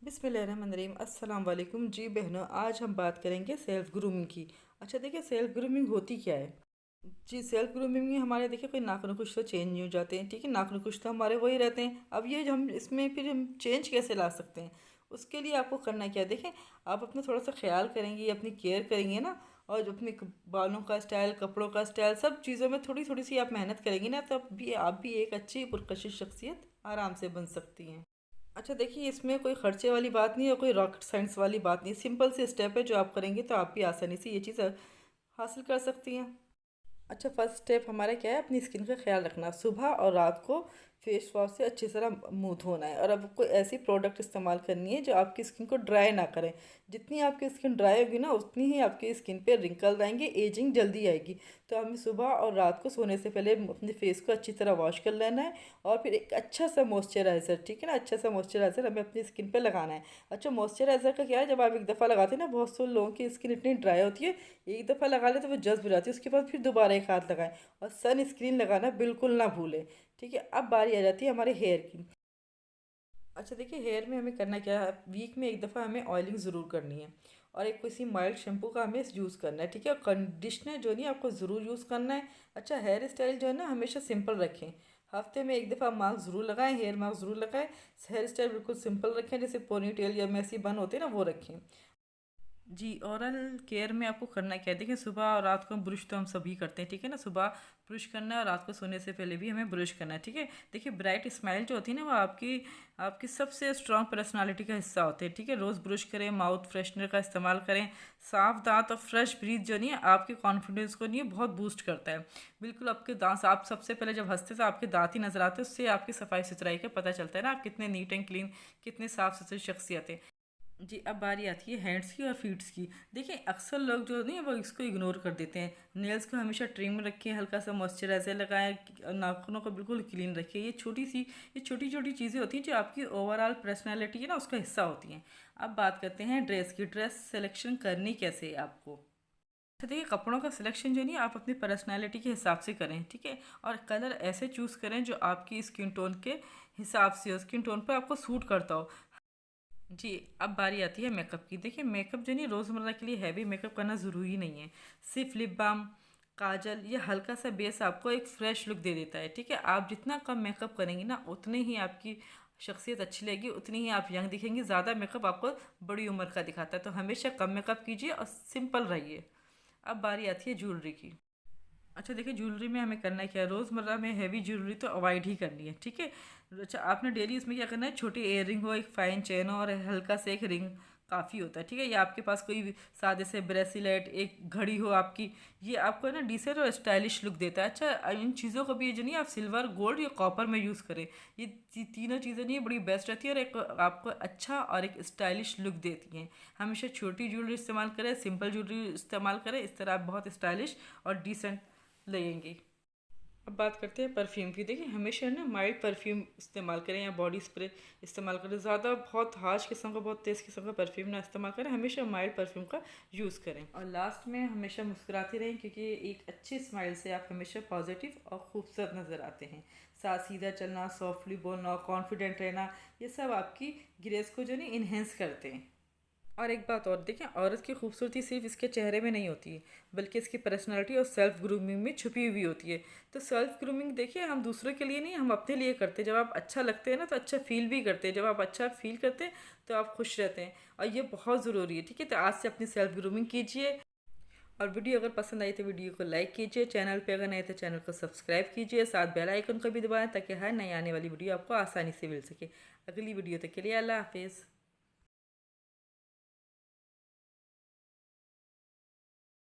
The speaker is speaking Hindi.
बिस्मिल्लाहिर्रहमानिर्रहीम अस्सलाम वालेकुम जी बहनों। आज हम बात करेंगे सेल्फ ग्रूमिंग की। अच्छा देखिए, सेल्फ ग्रूमिंग होती क्या है। जी, सेल्फ ग्रूमिंग में हमारे देखिए कोई नाखून कुछ तो चेंज नहीं हो जाते हैं, ठीक है। नाखून कुछ तो हमारे वही रहते हैं। अब ये जो हम इसमें फिर हम चेंज कैसे ला सकते हैं, उसके लिए आपको करना क्या है। देखें, आप अपना थोड़ा सा ख्याल करेंगे, अपनी केयर करेंगे ना, और जो अपने बालों का स्टाइल, कपड़ों का स्टाइल, सब चीज़ों में थोड़ी थोड़ी सी आप मेहनत करेंगी ना, तब भी आप भी एक अच्छी पुरकशिश शख्सियत आराम से बन सकती हैं। अच्छा देखिए, इसमें कोई खर्चे वाली बात नहीं है, कोई रॉकेट साइंस वाली बात नहीं, सिंपल सी स्टेप है जो आप करेंगे तो आप भी आसानी से ये चीज़ हासिल कर सकती हैं। अच्छा, फर्स्ट स्टेप हमारा क्या है, अपनी स्किन का ख्याल रखना। सुबह और रात को फेस वॉश से अच्छी तरह मुंह धोना है, और अब कोई ऐसी प्रोडक्ट इस्तेमाल करनी है जो आपकी स्किन को ड्राई ना करें। जितनी आपकी स्किन ड्राई होगी ना, उतनी ही आपकी स्किन पे रिंकल आएंगे, एजिंग जल्दी आएगी। तो हमें सुबह और रात को सोने से पहले अपने फेस को अच्छी तरह वॉश कर लेना है, और फिर एक अच्छा सा मॉइस्चराइज़र, ठीक है ना, अच्छा सा मॉइस्चराइज़र हमें अपनी स्किन पे लगाना है। अच्छा, मॉइस्चराइज़र का क्या है, जब आप एक दफ़ा लगाते हैं ना, बहुत से लोगों की स्किन इतनी ड्राई होती है, एक दफ़ा लगा ले तो वो जज्ब हो जाती है, उसके बाद फिर दोबारा एक हाथ लगाएं। और सन स्क्रीन लगाना बिल्कुल ना भूलें, ठीक है। अब बारी आ जाती है हमारे हेयर की। अच्छा देखिए, हेयर में हमें करना क्या है, वीक में एक दफ़ा हमें ऑयलिंग ज़रूर करनी है, और एक किसी माइल्ड शैम्पू का हमें यूज़ करना है, ठीक है। और कंडीशनर जो नहीं आपको ज़रूर यूज़ करना है। अच्छा, हेयर स्टाइल जो है ना, हमेशा सिंपल रखें। हफ्ते में एक दफ़ा मास्क ज़रूर लगाएं, हेयर मास्क ज़रूर लगाएं। हेयर स्टाइल बिल्कुल सिंपल रखें, जैसे पोनी टेल या मैसी बन होते हैं ना, वो रखें। जी, ओरल केयर में आपको करना क्या है, देखिए सुबह और रात को ब्रश तो हम सभी करते हैं, ठीक है ना। सुबह ब्रश करना है और रात को सोने से पहले भी हमें ब्रश करना है, ठीक है। देखिए, ब्राइट स्माइल जो होती है ना, वो आपकी आपकी सबसे स्ट्रॉन्ग पर्सनालिटी का हिस्सा होते हैं, ठीक है। रोज़ ब्रश करें, माउथ फ्रेशनर का इस्तेमाल करें। साफ दांत और फ्रेश ब्रीथ जो नहीं है, आपके कॉन्फिडेंस को नहीं है बहुत बूस्ट करता है। बिल्कुल, आपके दांत, आप सबसे पहले जब हंसते तो आपके दांत ही नजर आते हैं, उससे आपकी सफाई सुथराई का पता चलता है ना, आप कितने नीट एंड क्लीन, कितने साफ सुथरी शख्सियत है। जी, अब बारी आती है हैंड्स की और फीट्स की। देखिए, अक्सर लोग जो नहीं है वो इसको इग्नोर कर देते हैं। नेल्स को हमेशा ट्रिम रखें, हल्का सा मॉइस्चराइजर लगाएं, नाखूनों को बिल्कुल क्लीन रखें। ये छोटी छोटी चीज़ें होती हैं जो आपकी ओवरऑल पर्सनैलिटी है ना, उसका हिस्सा होती हैं। अब बात करते हैं ड्रेस की। ड्रेस सिलेक्शन करनी कैसे है आपको। तो देखिए, कपड़ों का सिलेक्शन जो नहीं, आप अपनी पर्सनैलिटी के हिसाब से करें, ठीक है। और कलर ऐसे चूज़ करें जो आपकी स्किन टोन के हिसाब से हो, स्किन टोन पर आपको सूट करता हो। जी, अब बारी आती है मेकअप की। देखिए, मेकअप जो नहीं, रोज़मर्रा के लिए हैवी मेकअप करना ज़रूरी नहीं है। सिर्फ लिप बाम, काजल या हल्का सा बेस आपको एक फ़्रेश लुक दे देता है, ठीक है। आप जितना कम मेकअप करेंगी ना, उतने ही आपकी शख्सियत अच्छी लगेगी, उतनी ही आप यंग दिखेंगी। ज़्यादा मेकअप आपको बड़ी उम्र का दिखाता है, तो हमेशा कम मेकअप कीजिए और सिंपल रहिए। अब बारी आती है ज्वेलरी की। अच्छा देखिए, ज्वेलरी में हमें करना है क्या है, रोज़मर्रा में हैवी ज्वेलरी तो अवॉइड ही करनी है, ठीक है। अच्छा, आपने डेली इसमें क्या करना है, छोटी इयर रिंग हो, एक फाइन चेन हो, और हल्का से एक रिंग काफ़ी होता है, ठीक है। या आपके पास कोई भी सादे से ब्रेसलेट, एक घड़ी हो आपकी, ये आपको है ना डिसेंट और स्टाइलिश लुक देता है। अच्छा, इन चीज़ों को भी जो नहीं, आप सिल्वर, गोल्ड या कॉपर में यूज़ करें। ये तीनों चीज़ें नहीं बड़ी बेस्ट रहती है, और एक आपको अच्छा और एक स्टाइलिश लुक देती हैं। हमेशा छोटी ज्वेलरी इस्तेमाल करें, सिंपल ज्वेलरी इस्तेमाल करें, इस तरह आप बहुत स्टाइलिश और डिसेंट लगेंगी। अब बात करते हैं परफ्यूम की। देखिए, हमेशा ना माइल्ड परफ्यूम इस्तेमाल करें, या बॉडी स्प्रे इस्तेमाल करें। ज़्यादा बहुत हार्श किस्म का, बहुत तेज़ किस्म का परफ्यूम ना इस्तेमाल करें, हमेशा माइल्ड परफ्यूम का यूज़ करें। और लास्ट में हमेशा मुस्कुराते रहें, क्योंकि एक अच्छी स्माइल से आप हमेशा पॉजिटिव और खूबसूरत नज़र आते हैं। साथ सीधा चलना, सॉफ्टली बोलना, कॉन्फिडेंट रहना, ये सब आपकी ग्रेस को जो नहीं इन्हेंस करते हैं। और एक बात और देखें, औरत की खूबसूरती सिर्फ इसके चेहरे में नहीं होती है, बल्कि इसकी पर्सनालिटी और सेल्फ ग्रूमिंग में छुपी हुई होती है। तो सेल्फ ग्रूमिंग देखिए, हम दूसरों के लिए नहीं, हम अपने लिए करते हैं। जब आप अच्छा लगते हैं ना, तो अच्छा फील भी करते हैं। जब आप अच्छा फील करते हैं तो आप खुश रहते हैं, और ये बहुत ज़रूरी है, ठीक है। तो आज से अपनी सेल्फ ग्रूमिंग कीजिए। और वीडियो अगर पसंद आई तो वीडियो को लाइक कीजिए, चैनल पे अगर नए तो चैनल को सब्सक्राइब कीजिए, साथ बेल आइकन को भी दबाएं, ताकि हर नई आने वाली वीडियो आपको आसानी से मिल सके। अगली वीडियो तक के लिए अल्लाह हाफिज़।